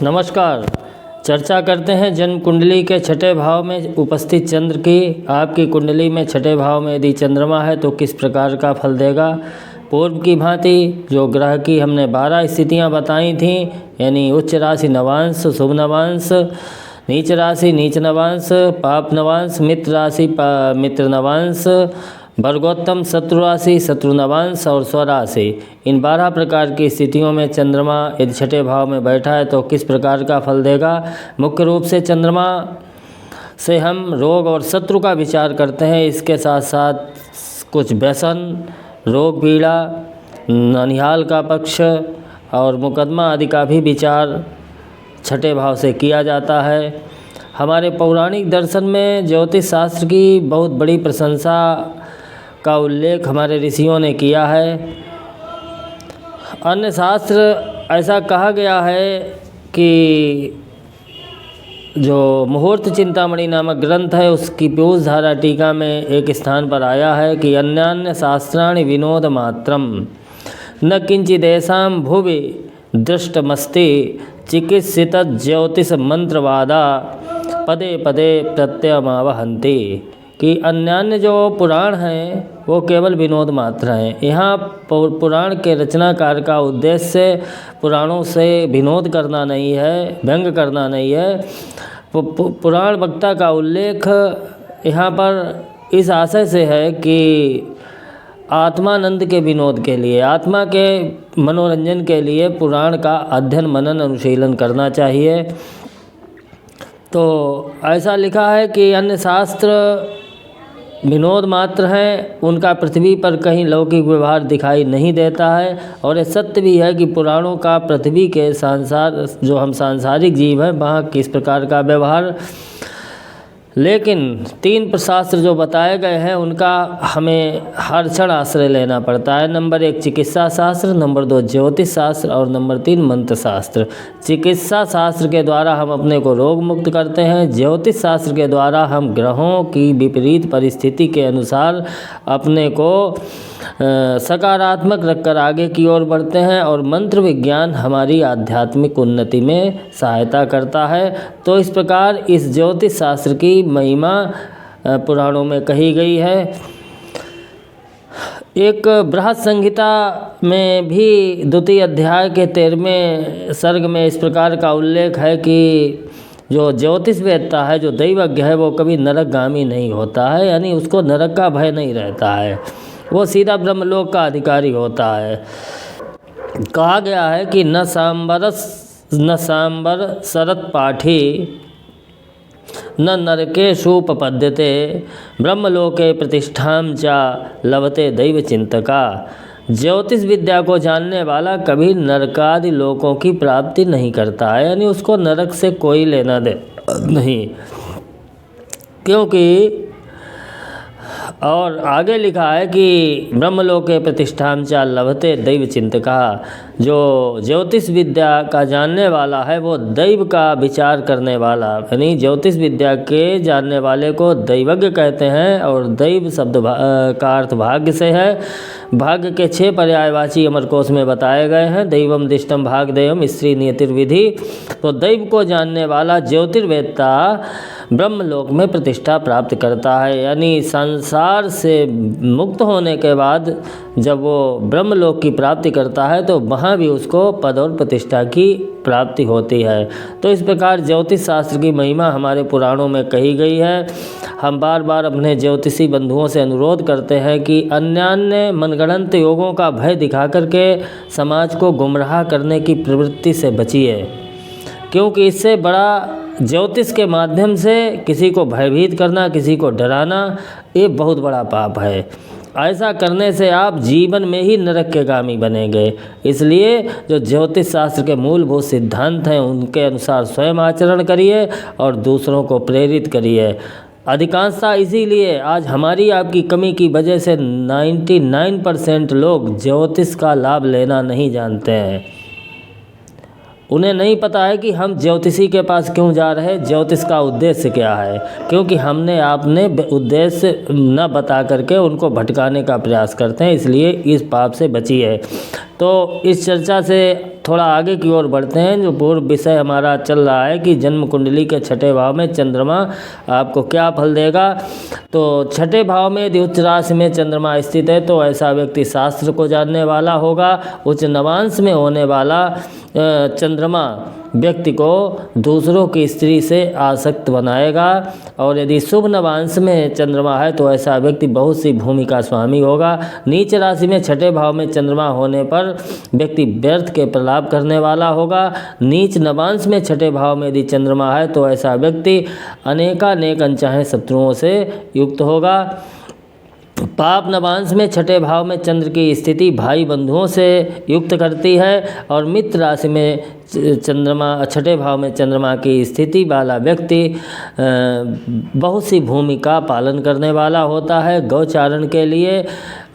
नमस्कार। चर्चा करते हैं जन्म कुंडली के छठे भाव में उपस्थित चंद्र की। आपकी कुंडली में छठे भाव में यदि चंद्रमा है तो किस प्रकार का फल देगा। पूर्व की भांति जो ग्रह की हमने 12 स्थितियां बताई थीं, यानी उच्च राशि नवांश, शुभ नवांश, नीच राशि नीच नवांश, पाप नवांश, मित्र राशि मित्र नवांश, वर्गोत्तम शत्रु राशि शत्रु नवांश और स्वराशि, इन 12 प्रकार की स्थितियों में चंद्रमा यदि छठे भाव में बैठा है तो किस प्रकार का फल देगा। मुख्य रूप से चंद्रमा से हम रोग और शत्रु का विचार करते हैं। इसके साथ साथ कुछ व्यसन, रोग पीड़ा, ननिहाल का पक्ष और मुकदमा आदि का भी विचार छठे भाव से किया जाता है। हमारे पौराणिक दर्शन में ज्योतिष शास्त्र की बहुत बड़ी प्रशंसा का उल्लेख हमारे ऋषियों ने किया है। अन्य शास्त्र ऐसा कहा गया है कि जो मुहूर्त चिंतामणि नामक ग्रंथ है उसकी पीयूष धारा टीका में एक स्थान पर आया है कि अन्यान्य शास्त्राणि विनोद मात्रम न किंचिदेषां भुवि दृष्टमस्ति चिकित्सित ज्योतिष मंत्रवादा पदे पदे प्रत्ययमावहन्ति, कि अन्यान्य जो पुराण हैं वो केवल विनोद मात्र हैं। यहाँ पुराण के रचनाकार का उद्देश्य पुराणों से विनोद करना नहीं है, व्यंग करना नहीं है। पुराण वक्ता का उल्लेख यहाँ पर इस आशय से है कि आत्मानंद के विनोद के लिए, आत्मा के मनोरंजन के लिए पुराण का अध्ययन मनन अनुशीलन करना चाहिए। तो ऐसा लिखा है कि अन्य शास्त्र विनोद मात्र हैं, उनका पृथ्वी पर कहीं लौकिक व्यवहार दिखाई नहीं देता है। और ये सत्य भी है कि पुराणों का पृथ्वी के संसार जो हम सांसारिक जीव हैं वहाँ किस प्रकार का व्यवहार, लेकिन 3 शास्त्र जो बताए गए हैं उनका हमें हर क्षण आश्रय लेना पड़ता है। नंबर 1 चिकित्सा शास्त्र, नंबर 2 ज्योतिष शास्त्र और नंबर 3 मंत्र शास्त्र। चिकित्सा शास्त्र के द्वारा हम अपने को रोग मुक्त करते हैं। ज्योतिष शास्त्र के द्वारा हम ग्रहों की विपरीत परिस्थिति के अनुसार अपने को सकारात्मक रखकर आगे की ओर बढ़ते हैं। और मंत्र विज्ञान हमारी आध्यात्मिक उन्नति में सहायता करता है। तो इस प्रकार इस ज्योतिष शास्त्र की महिमा पुराणों में कही गई है। एक बृहद संहिता में भी 2 अध्याय के 13वें सर्ग में इस प्रकार का उल्लेख है कि जो ज्योतिष वेत्ता है, जो दैवज्ञ है, वो कभी नरकगामी नहीं होता है, यानी उसको नरक का भय नहीं रहता है, वो सीधा ब्रह्मलोक का अधिकारी होता है। कहा गया है कि न सांबर शरत पाठी न नरकेषुपपद्यते ब्रह्मलोके प्रतिष्ठां च लभते दैव चिंतका। ज्योतिष विद्या को जानने वाला कभी नरकादि लोकों की प्राप्ति नहीं करता है, यानी उसको नरक से कोई लेना दे नहीं। क्योंकि और आगे लिखा है कि ब्रह्मलोके प्रतिष्ठां च लभते दैव चिंतका। जो ज्योतिष विद्या का जानने वाला है वो दैव का विचार करने वाला, यानी ज्योतिष विद्या के जानने वाले को दैवज्ञ कहते हैं। और दैव शब्द का अर्थ भाग्य से है। भाग्य के 6 पर्यायवाची अमरकोश में बताए गए हैं। दैवम दिष्टम भागदेयम स्त्री नियतिर्विधि। तो दैव को जानने वाला ज्योतिर्वेत्ता ब्रह्मलोक में प्रतिष्ठा प्राप्त करता है, यानी संसार से मुक्त होने के बाद जब वो ब्रह्मलोक की प्राप्ति करता है तो वहाँ भी उसको पद और प्रतिष्ठा की प्राप्ति होती है। तो इस प्रकार ज्योतिष शास्त्र की महिमा हमारे पुराणों में कही गई है। हम बार बार अपने ज्योतिषी बंधुओं से अनुरोध करते हैं कि अन्यान्य मनगढ़ंत योगों का भय दिखा करके समाज को गुमराह करने की प्रवृत्ति से बचिए, क्योंकि इससे बड़ा ज्योतिष के माध्यम से किसी को भयभीत करना, किसी को डराना, ये बहुत बड़ा पाप है। ऐसा करने से आप जीवन में ही नरक के गामी बनेंगे। इसलिए जो ज्योतिष शास्त्र के मूलभूत सिद्धांत हैं उनके अनुसार स्वयं आचरण करिए और दूसरों को प्रेरित करिए। अधिकांशतः इसीलिए आज हमारी आपकी कमी की वजह से 99% लोग ज्योतिष का लाभ लेना नहीं जानते हैं। उन्हें नहीं पता है कि हम ज्योतिषी के पास क्यों जा रहे हैं, ज्योतिष का उद्देश्य क्या है, क्योंकि हमने आपने उद्देश्य न बता करके उनको भटकाने का प्रयास करते हैं। इसलिए इस पाप से बचिए। तो इस चर्चा से थोड़ा आगे की ओर बढ़ते हैं। जो पूर्व विषय हमारा चल रहा है कि जन्म कुंडली के छठे भाव में चंद्रमा आपको क्या फल देगा। तो छठे भाव में यदि उच्च राशि में चंद्रमा स्थित है तो ऐसा व्यक्ति शास्त्र को जानने वाला होगा। उच्च नवांश में होने वाला चंद्रमा व्यक्ति को दूसरों की स्त्री से आसक्त बनाएगा। और यदि शुभ नवांश में चंद्रमा है तो ऐसा व्यक्ति बहुत सी भूमि का स्वामी होगा। नीच राशि में छठे भाव में चंद्रमा होने पर व्यक्ति व्यर्थ के प्रलाप करने वाला होगा। नीच नवांश में छठे भाव में यदि चंद्रमा है तो ऐसा व्यक्ति अनेकानेक अनचाहे शत्रुओं से युक्त होगा। पाप नवांश में छठे भाव में चंद्र की स्थिति भाई बंधुओं से युक्त करती है। और मित्र राशि में चंद्रमा छठे भाव में चंद्रमा की स्थिति वाला व्यक्ति बहुत सी भूमि का पालन करने वाला होता है। गौचारण के लिए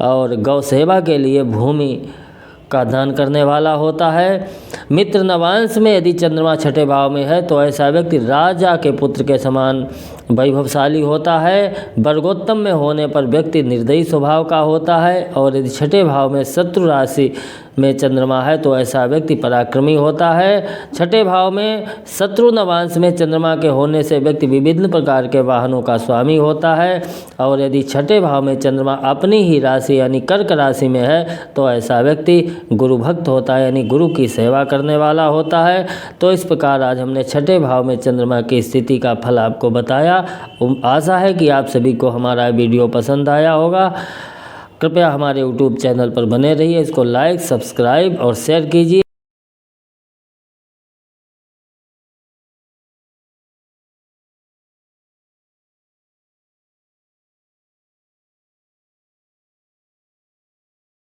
और गौ सेवा के लिए भूमि का दान करने वाला होता है। मित्र नवांश में यदि चंद्रमा छठे भाव में है तो ऐसा व्यक्ति राजा के पुत्र के समान वैभवशाली होता है। वर्गोत्तम में होने पर व्यक्ति निर्दयी स्वभाव का होता है। और यदि छठे भाव में शत्रु राशि में चंद्रमा है तो ऐसा व्यक्ति पराक्रमी होता है। छठे भाव में शत्रु नवांश में चंद्रमा के होने से व्यक्ति विभिन्न प्रकार के वाहनों का स्वामी होता है। और यदि छठे भाव में चंद्रमा अपनी ही राशि यानी कर्क राशि में है तो ऐसा व्यक्ति गुरु भक्त होता है यानी गुरु की सेवा करने वाला होता है। तो इस प्रकार आज हमने छठे भाव में चंद्रमा की स्थिति का फल आपको बताया। आशा है कि आप सभी को हमारा वीडियो पसंद आया होगा। कृपया हमारे YouTube चैनल पर बने रहिए, इसको लाइक, सब्सक्राइब और शेयर कीजिए।